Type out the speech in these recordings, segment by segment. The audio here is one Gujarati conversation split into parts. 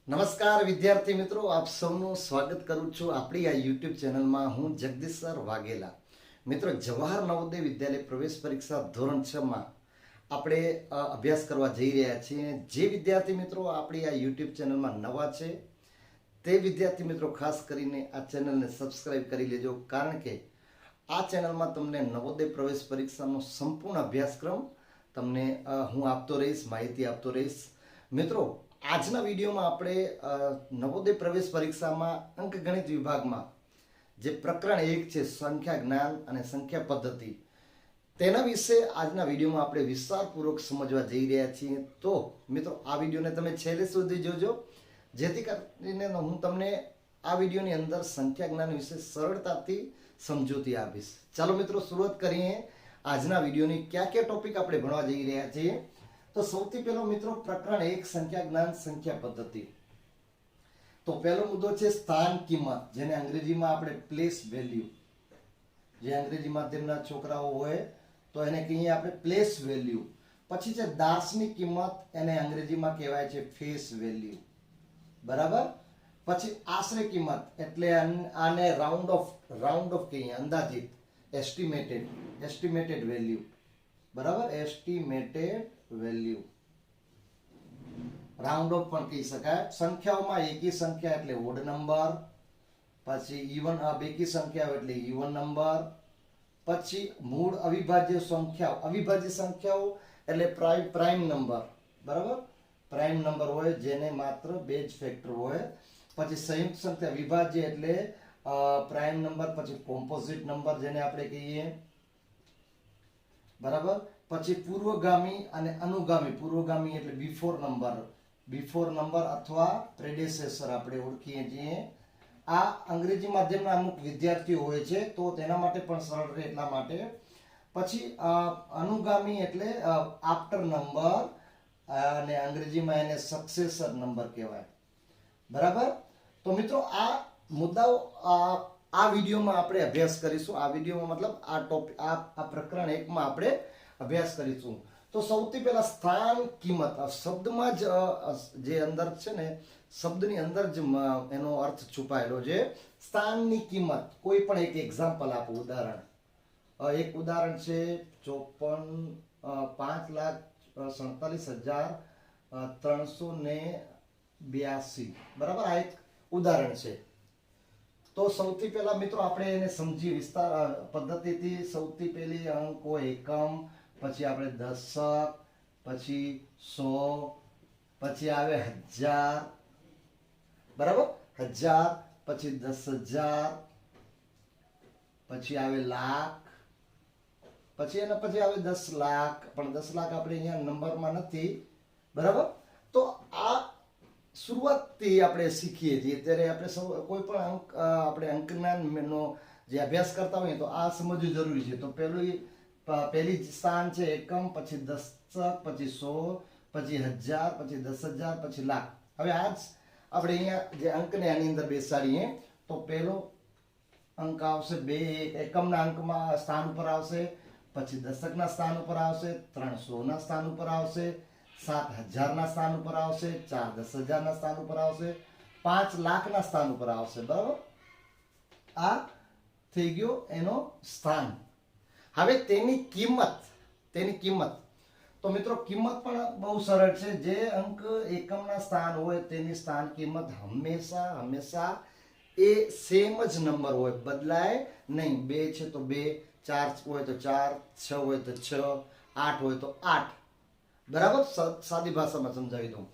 નમસ્કાર વિદ્યાર્થી મિત્રો, આપ સૌનું સ્વાગત કરું છું આપણી આ યુટ્યુબ ચેનલમાં. હું જગદીશ સર વાઘેલા. મિત્રો, જવાહર નવોદય વિદ્યાલય પ્રવેશ પરીક્ષા ધોરણ 6 માં આપણે અભ્યાસ કરવા જઈ રહ્યા છીએ. જે વિદ્યાર્થી મિત્રો આપણી આ યુટ્યુબ ચેનલમાં નવા છે તે વિદ્યાર્થી મિત્રો ખાસ કરીને આ ચેનલને સબસ્ક્રાઇબ કરી લેજો, કારણ કે આ ચેનલમાં તમને નવોદય પ્રવેશ પરીક્ષાનો સંપૂર્ણ અભ્યાસક્રમ તમને હું આપતો રહીશ, માહિતી આપતો રહીશ. મિત્રો, આજના વિડીયોમાં આપણે નવોદય પ્રવેશ પરીક્ષામાં અંકગણિત વિભાગમાં જે પ્રકરણ 1 છે સંખ્યા જ્ઞાન અને સંખ્યા પદ્ધતિ, તેના વિશે આજના વિડીયોમાં આપણે વિસ્તારપૂર્વક સમજવા જઈ રહ્યા છીએ. તો મિત્રો, આ વિડીયોને તમે છેલ્લે સુધી જોજો, જેથી કરીને હું તમને આ વિડીયોની અંદર સંખ્યા જ્ઞાન વિશે સરળતાથી સમજૂતી આપીશ. ચાલો મિત્રો, શરૂઆત કરીએ આજના વિડીયોની. કયા કયા ટોપિક આપણે ભણવા જઈ રહ્યા છીએ? તો સૌથી પહેલો મિત્રો પ્રકરણ 1 સંખ્યા જ્ઞાન સંખ્યા પદ્ધતિ. તો પહેલો મુદ્દો છે સ્થાન કિંમત, જેને અંગ્રેજીમાં આપણે પ્લેસ વેલ્યુ. જે અંગ્રેજી માધ્યમના છોકરાઓ હોય તો એને કહીએ આપણે પ્લેસ વેલ્યુ. પછી છે દાસની કિંમત, એને અંગ્રેજીમાં કહેવાય છે ફેસ વેલ્યુ. બરાબર. પછી આશરે કિંમત, એટલે આને રાઉન્ડ ઓફ કહીએ, અંદાજિત, એસ્ટિમેટેડ વેલ્યુ. બરાબર, એસ્ટિમેટેડ વેલ્યુ, રાઉન્ડ ઓફ પણ કહી શકાય. સંખ્યાઓમાં એકી સંખ્યા એટલે ઓડ નંબર, પછી ઇવન બેકી સંખ્યાઓ એટલે ઇવન નંબર, પછી મૂળ અવિભાજ્ય સંખ્યાઓ એટલે પ્રાઇમ નંબર. બરાબર, પ્રાઇમ નંબર હોય જેને માત્ર બે જ ફેક્ટર હોય. પછી સંયુક્ત સંખ્યા વિભાજ્ય એટલે પ્રાઇમ નંબર, પછી કોમ્પોઝિટ નંબર જેને આપણે કહીએ. બરાબર. પછી પૂર્વગામી અને અનુગામી. પૂર્વગામી એટલે બિફોર નંબર અથવા પ્રેડેસેસર આપણે ઓળખીએ છીએ. આ અંગ્રેજી માધ્યમના અમુક વિદ્યાર્થીઓ હોય છે તો તેના માટે પણ સરળ રહે એટલા માટે. પછી અનુગામી એટલે આફ્ટર નંબર, અને અંગ્રેજીમાં એને સક્સેસર નંબર કહેવાય. બરાબર. તો મિત્રો, આ મુદ્દાઓ આ વિડીયોમાં આપણે અભ્યાસ કરીશું. આ વિડીયોમાં મતલબ આ ટોપિક, આ પ્રકરણ 1 માં આપણે અભ્યાસ કરીશું. તો સૌથી પહેલા સ્થાન કિંમત. શબ્દમાં જ જે અંદર છે ને, શબ્દની અંદર જ એનો અર્થ છુપાયેલો છે. સ્થાનની કિંમત. કોઈ પણ એક એક્ઝામ્પલ આપો, ઉદાહરણ. એક ઉદાહરણ છે 5,47,382. બરાબર, આ એક ઉદાહરણ છે. તો સૌથી પહેલા મિત્રો આપણે એને સમજીએ વિસ્તાર પદ્ધતિથી. સૌથી પહેલી અંકો એકમ, પછી આપણે દશક, પછી 100, પછી આવે 1000. બરાબર, 1000, પછી 10,000, પછી આવે લાખ, પછી એના પછી આવે 10 લાખ. પણ 10 લાખ આપણે અહીંયા નંબરમાં નથી. બરાબર. તો આ શરૂઆતથી આપણે શીખીએ છીએ. ત્યારે આપણે કોઈ પણ અંક, આપણે અંકજ્ઞાનનો જે અભ્યાસ કરતા હોઈએ તો આ સમજવું જરૂરી છે. તો પહેલી સ્થાન છે એકમ, પછી દશક, પછી 100, પછી 1000, પછી 10,000, પછી લાખ. હવે આજ આપણે અહીંયા જે અંકને આની અંદર બેસાડીએ તો પહેલો અંક આવશે 2. એકમના અંકમાં સ્થાન ઉપર આવશે, પછી દશકના સ્થાન ઉપર આવશે, 300ના સ્થાન ઉપર આવશે, 7,000ના સ્થાન ઉપર આવશે, 4 10,000ના સ્થાન ઉપર આવશે, 5 લાખના સ્થાન ઉપર આવશે. બરાબર, આ થઈ ગયો એનો સ્થાન. હવે તેની કિંમત. તો મિત્રો, કિંમત પણ બહુ સરળ છે. જે અંક એકમના સ્થાન હોય તેની સ્થાન કિંમત હંમેશા એ સેમ જ નંબર હોય, બદલાય નહીં. 2 છે તો 2, 4 હોય તો 4, 6 હોય તો 6, 8 હોય તો 8. બરાબર, સાદી ભાષામાં સમજાવી દઉં.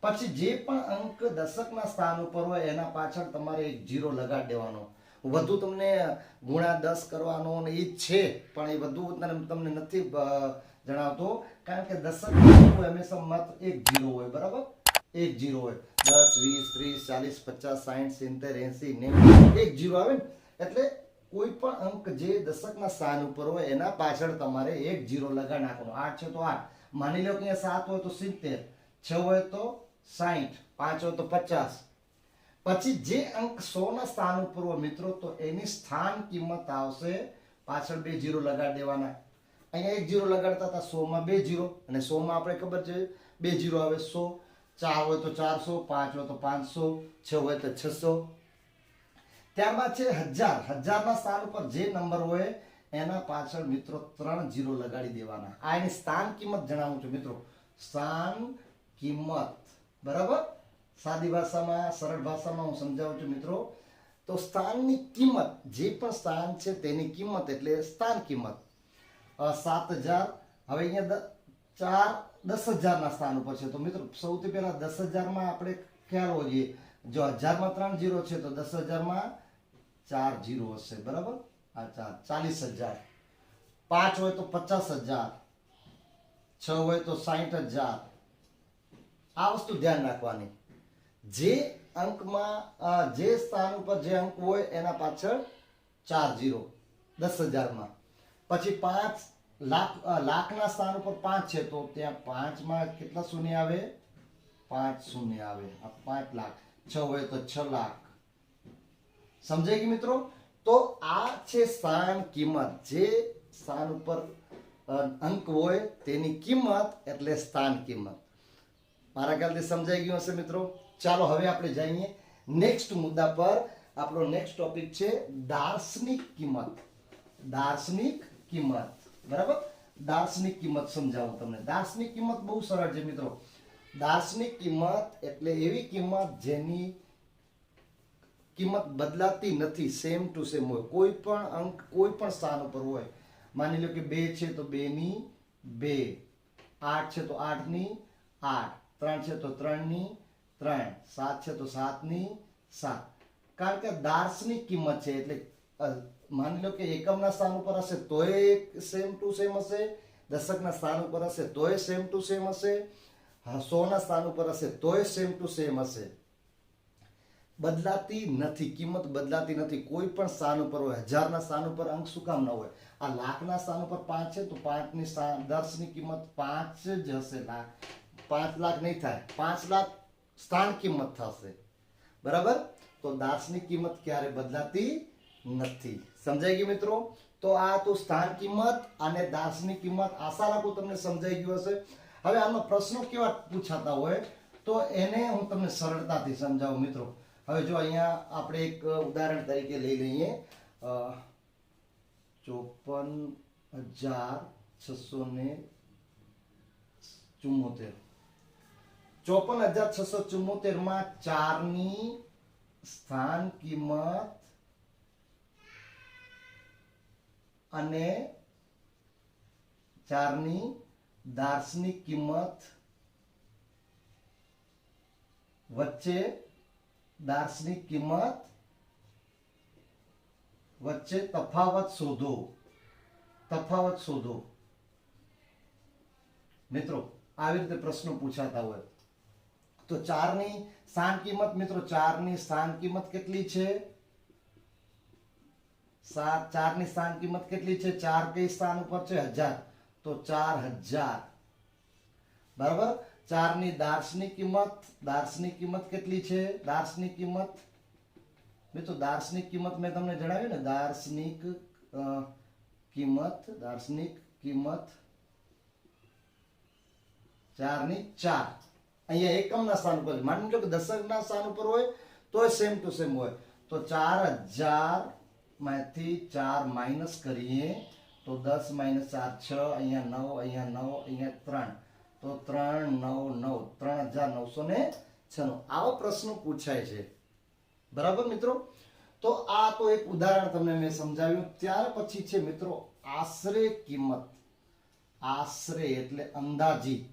પછી જે પણ અંક દશકના સ્થાન ઉપર હોય એના પાછળ તમારે એક 0 લગાડી દેવાનો. વધુ તમને ગુણા 10 કરવાનો ને એ છે, પણ એ વધુ તમને નથી જણાવતો, કારણ કે દશક હંમેશા માત્ર એક 0 હોય. બરાબર, એક 0 હોય. 10, 20, 30, 40, 50, 60, 70, 80, 90 એક 0 આવે ને. એટલે કોઈ પણ અંક જે દશકના સ્થાન ઉપર હોય એના પાછળ તમારે એક 0 લગાડી નાખવાનો. 8 છે તો 8. માની લો કે અહીંયા 7 હોય તો 70, 6 હોય તો 60, 5 હોય તો 50. પછી જે અંક 100 ના સ્થાન ઉપર હોય મિત્રો, તો એની સ્થાન કિંમત આવશે, પાછળ 2 0 લગાડી દેવાના. અહીંયા એક 0 લગાડતા હતા, 100 માં 2 0, અને 100 માં આપણે ખબર છે 2 0 આવે. 100 4 હોય તો 400, 5 હોય તો 500, 6 હોય તો 600. ત્યારબાદ છે 1000. 1000 ના સ્થાન ઉપર જે નંબર હોય એના પાછળ મિત્રો 3 0 લગાડી દેવાના. આ એની સ્થાન કિંમત જણાવું છું મિત્રો. સ્થાન કિંમત, બરાબર. સાદી ભાષામાં, સરળ ભાષામાં હું સમજાવું છું મિત્રો. તો સ્થાનની કિંમત, જે પણ સ્થાન છે તેની કિંમત એટલે સ્થાન કિંમત. 7000. હવે અહીંયા 10,000 ના સ્થાન ઉપર છે. તો મિત્રો સૌથી પહેલા 10,000 માં આપણે ખ્યાલ હોવો જોઈએ. જો 1000 માં 3 0 છે તો 10,000 માં 4 0 હશે, બરાબર. આ 40,000. 5 હોય તો 50,000, 6 હોય તો 60,000. આ વસ્તુ ધ્યાન રાખવાની. જે અંકમાં જે સ્થાન ઉપર જે અંક હોય એના પાછળ 4 0 10,000 માં. પછી 5 લાખ, લાખના સ્થાન ઉપર 5 છે તો ત્યાં 5 માં કેટલા શૂન્ય આવે? 5 શૂન્ય આવે. આ 5 લાખ. 6 હોય તો 6 લાખ. સમજાય ગયું મિત્રો? તો આ છે સ્થાન કિંમત. જે સ્થાન ઉપર અંક હોય તેની કિંમત એટલે સ્થાન કિંમત. મારા ખ્યાલથી સમજાઈ ગયું હશે મિત્રો. ચાલો હવે આપણે જઈએ નેક્સ્ટ મુદ્દા પર. આપણો નેક્સ્ટ ટોપિક છે દાર્શનિક કિંમત. દાર્શનિક કિંમત, બરાબર. દાર્શનિક કિંમત સમજાવું તમને. દાર્શનિક કિંમત બહુ સરળ છે મિત્રો. દાર્શનિક કિંમત એટલે એવી કિંમત જેની કિંમત બદલાતી નથી, સેમ ટુ સેમ હોય. કોઈ પણ અંક કોઈ પણ સ્થાન ઉપર હોય. માની લો કે 2 છે તો 2 ની 2, 8 છે તો 8 ની 8, 3 છે તો 3 ની 3, 7 છે તો 7 ની 7. કારણ કે દાર્શનિક કિંમત છે એટલે માની લો કે એકમના સ્થાન ઉપર હશે તોય સેમ ટુ સેમ હશે, દશકના સ્થાન ઉપર હશે તોય સેમ ટુ સેમ હશે, 100 ના સ્થાન ઉપર હશે તોય સેમ ટુ સેમ હશે. બદલાતી નથી, કિંમત બદલાતી નથી. કોઈ પણ સ્થાન ઉપર હોય. 1000 ના સ્થાન ઉપર અંક શું કામ ના હોય? આ લાખના સ્થાન ઉપર 5 છે તો 5 ની દાર્શનિક કિંમત 5 જ હશે. લાખ 5 લાખ નહીં થાય, 5 લાખ સ્થાન કિંમત થશે, બરાબર. તો દાર્શનિક કિંમત ક્યારે બદલાતી નથી. સમજાઈ ગયું મિત્રો? તો આ તો સ્થાન કિંમત અને દાર્શનિક કિંમત. આશા રાખું તમને સમજાઈ ગયું હશે. હવે આનો પ્રશ્નો કેવા પૂછાતા હોય તો એને હું તમને સરળતાથી સમજાવું મિત્રો. હવે જો અહીંયા આપણે એક ઉદાહરણ તરીકે લઈ લઈએ. 54,674. 54,674 માં 4 ની સ્થાન કિંમત અને 4 ની દાર્શનિક કિંમત વચ્ચે દાર્શનિક કિંમત વચ્ચે તફાવત શોધો. તફાવત શોધો મિત્રો. આવી રીતે પ્રશ્નો પૂછાતા હોય. તો 4 ની સ્થાન કિંમત મિત્રો, 4 ની સ્થાન કિંમત કેટલી છે? 4 ની સ્થાન કિંમત કેટલી છે? 4 કઈ સ્થાન ઉપર છે? 1000. તો 4000, બરાબર. 4 ની દાર્શનિક કિંમત કેટલી છે? દાર્શનિક કિંમત મિત્રો, દાર્શનિક કિંમત મેં તમને જણાવ્યું ને. દાર્શનિક કિંમત 4 ની 4. અહીંયા એકમના સ્થાન ઉપર. માની લો કે દશકના સ્થાન ઉપર હોય તો સેમ ટુ સેમ હોય. તો 4000 માંથી 4 માઇનસ કરીએ તો 10 - 4 6, અહીંયા 9, અહીંયા 9, અહીંયા 3. તો 3 9 9, 3996. આવો પ્રશ્ન પૂછાય છે, બરાબર મિત્રો. તો આ તો એક ઉદાહરણ તમને મેં સમજાવ્યું. ત્યાર પછી છે મિત્રો આશરે કિંમત. આશરે એટલે અંદાજિત.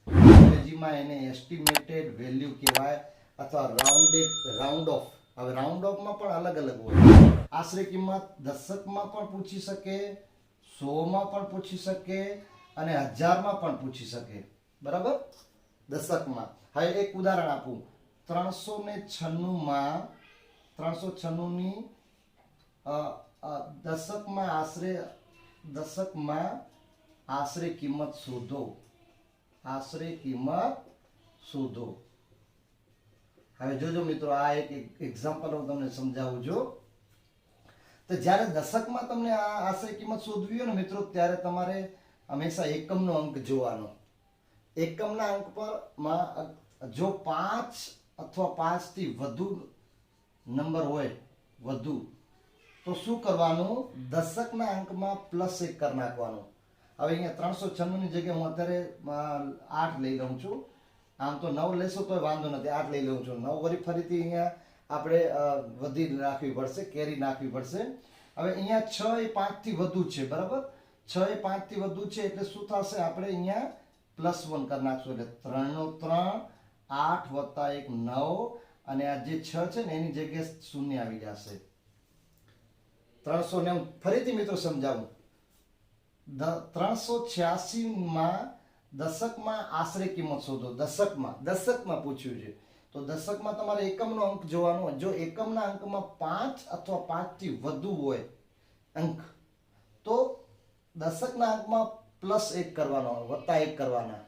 અંગ્રેજીમાં એને એસ્ટિમેટેડ વેલ્યુ કહેવાય અથવા રાઉન્ડ ઓફ. હવે રાઉન્ડ ઓફમાં પણ અલગ અલગ હોય. આશરે કિંમત દશકમાં પણ પૂછી શકે, 100 માં પણ પૂછી શકે અને 1000 માં પણ પૂછી શકે, બરાબર. દશકમાં. હવે એક ઉદાહરણ આપું. 396 માં 396 ની દશકમાં આશરે કિંમત શોધો. આશરે કિંમત શોધો. હવે જોજો મિત્રો, આ એક એક્ઝામ્પલ હું તમને સમજાવું છું. તો જ્યારે દશકમાં તમને આ આશરે કિંમત શોધવી હોય ને મિત્રો, ત્યારે તમારે હંમેશા એકમનો અંક જોવાનો. એકમના અંક પર જો 5 અથવા 5 થી વધુ નંબર હોય વધુ તો શું કરવાનું દશકના અંકમાં +1 કરી નાખવાનું. હવે અહીંયા 396 ની જગ્યાએ હું અત્યારે 8 લઈ લઉં છું. આમ તો 9 લેશો તોય વાંધો નથી, 8 લઈ લઉં છું. 9 વળી ફરીથી અહીંયા આપણે વધી રાખવી પડશે, કેરી નાખવી પડશે. હવે અહીંયા 6 એ 5 થી વધુ છે, બરાબર? 6 એ 5 થી વધુ છે એટલે શું થશે આપણે અહીંયા +1 કરી નાખશું એટલે 3 નો 3 8 વત્તા 1 9 અને આ જે 6 છે ને એની જગ્યાએ શૂન્ય આવી જશે. 390 ફરીથી મિત્રો સમજાવું. 386 માં દશકમાં આશરે કિંમત શોધો. દશકમાં પૂછ્યું છે તો દશકમાં તમારે એકમનો અંક જોવાનો. જો એકમના અંકમાં 5 અથવા 5 થી વધુ હોય અંક તો દશકના અંકમાં +1 કરવાનો, +1 કરવાના.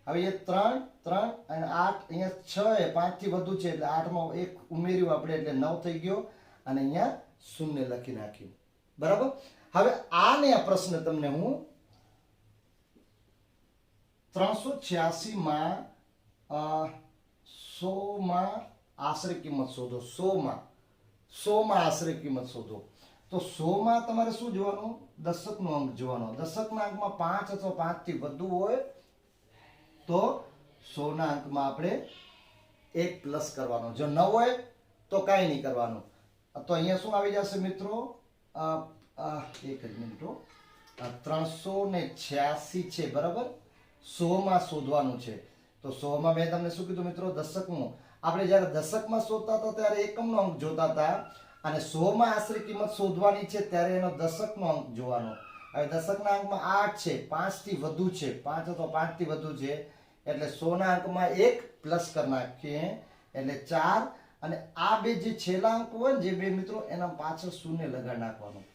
હવે એ 3 3 અને 8 અહીંયા 6 એ 5 થી વધુ છે એટલે 8 માં 1 ઉમેર્યું આપણે એટલે 9 થઈ ગયો અને અહીંયા શૂન્ય લખી નાખ્યું, બરાબર? હવે આને આ પ્રશ્ન તમને હું 386 માં 100 માં આશરે કિંમત શોધો. 100 માં આશરે કિંમત શોધો. તો 100 માં તમારે શું જોવાનું? દશકનો અંક જોવાનો. દશકના અંકમાં 5 અથવા 5 થી વધુ હોય તો 100 ના અંકમાં આપણે 1 પ્લસ કરવાનો. જો ન હોય તો કાંઈ નહીં કરવાનું. તો અહીંયા શું આવી જશે મિત્રો? એક જ મિનિટ, 386 છે, બરાબર? 100 માં શોધવાનું છે. તો 100 માં મેં તમને શું કીધું મિત્રો? દશકનું. આપણે જ્યારે દશકમાં શોધતા હતા ત્યારે એકમનો અંક જોતા હતા અને 100 માં આશરે કિંમત શોધવાની છે ત્યારે એનો દશકનો અંક જોવાનો. હવે દશકના અંકમાં 8 છે, 5 થી વધુ છે, 5 અથવા 5 થી વધુ છે એટલે 100 ના અંકમાં 1 પ્લસ કરી નાખીએ એટલે 4 અને આ બે જે છેલ્લા અંક હોય ને જે બે મિત્રો એના પાછળ શૂન્ય લગાડી નાખવાનું,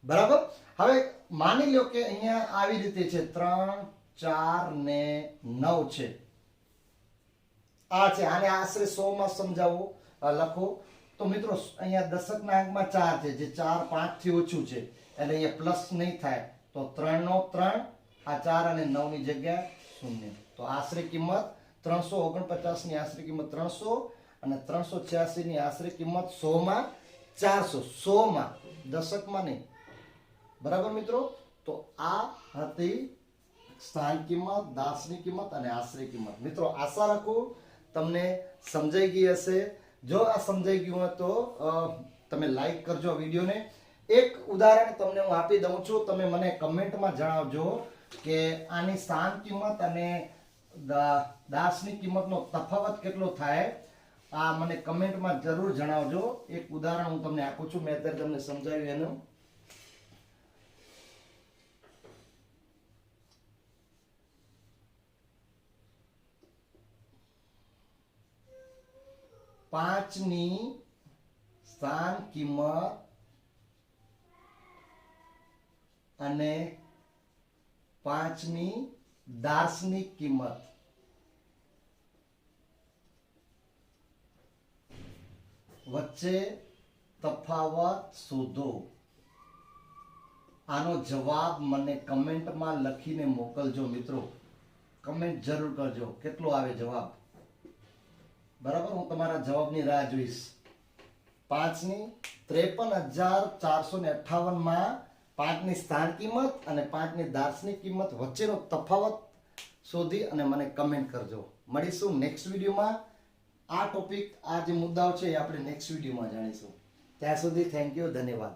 બરાબર? હવે માની લો કે અહીંયા આવી રીતે છે 3 4 ને 9 છે. આ છે, આને આશરે 100 માં સમજાવો, લખો. તો મિત્રો અહીંયા દશકના અંકમાં 4 છે, જે 4 5 થી ઓછું છે એટલે અહીંયા પ્લસ નહીં થાય. તો 3 નો 3 આ 4 અને 9 ની જગ્યાએ શૂન્ય. તો આશરે કિંમત 349 ની આશરે કિંમત 300 અને 386 ની આશરે કિંમત 100 માં 400. 100 માં, દશકમાં નહીં, બરાબર મિત્રો? તો આ હતી સ્થાન કિંમત, દાસની કિંમત અને આશરે કિંમત. મિત્રો આશા રાખું તમને સમજાઈ ગઈ હશે. જો આ સમજાઈ ગયું હોય તો તમે લાઈક કરજો વિડીયોને. એક ઉદાહરણ તમને હું આપી દઉં છું, તમે મને કમેન્ટમાં જણાવજો કે આની સ્થાન કિંમત અને દાસની કિંમતનો તફાવત કેટલો થાય. આ મને કમેન્ટમાં જરૂર જણાવજો. એક ઉદાહરણ હું તમને આપું છું, મેં અત્યારે તમને સમજાવ્યું એનું. પાંચની સ્થાન કિંમત અને 5ની દાર્શનિક કિંમત વચ્ચે તફાવત શોધો. આનો જવાબ મને કમેન્ટમાં લખીને મોકલજો મિત્રો. કમેન્ટ જરૂર કરજો કેટલો આવે જવાબ, બરાબર? હું તમારા જવાબની રાહ જોઈશ. 5ની 53,458 માં 5ની સ્થાન કિંમત અને 5ની દાર્શનિક કિંમત વચ્ચેનો તફાવત શોધી અને મને કમેન્ટ કરજો. મળીશું નેક્સ્ટ વિડીયોમાં. આ ટોપિક, આ જે મુદ્દાઓ છે એ આપણે નેક્સ્ટ વિડીયોમાં જાણીશું. ત્યાં સુધી થેન્ક યુ, ધન્યવાદ.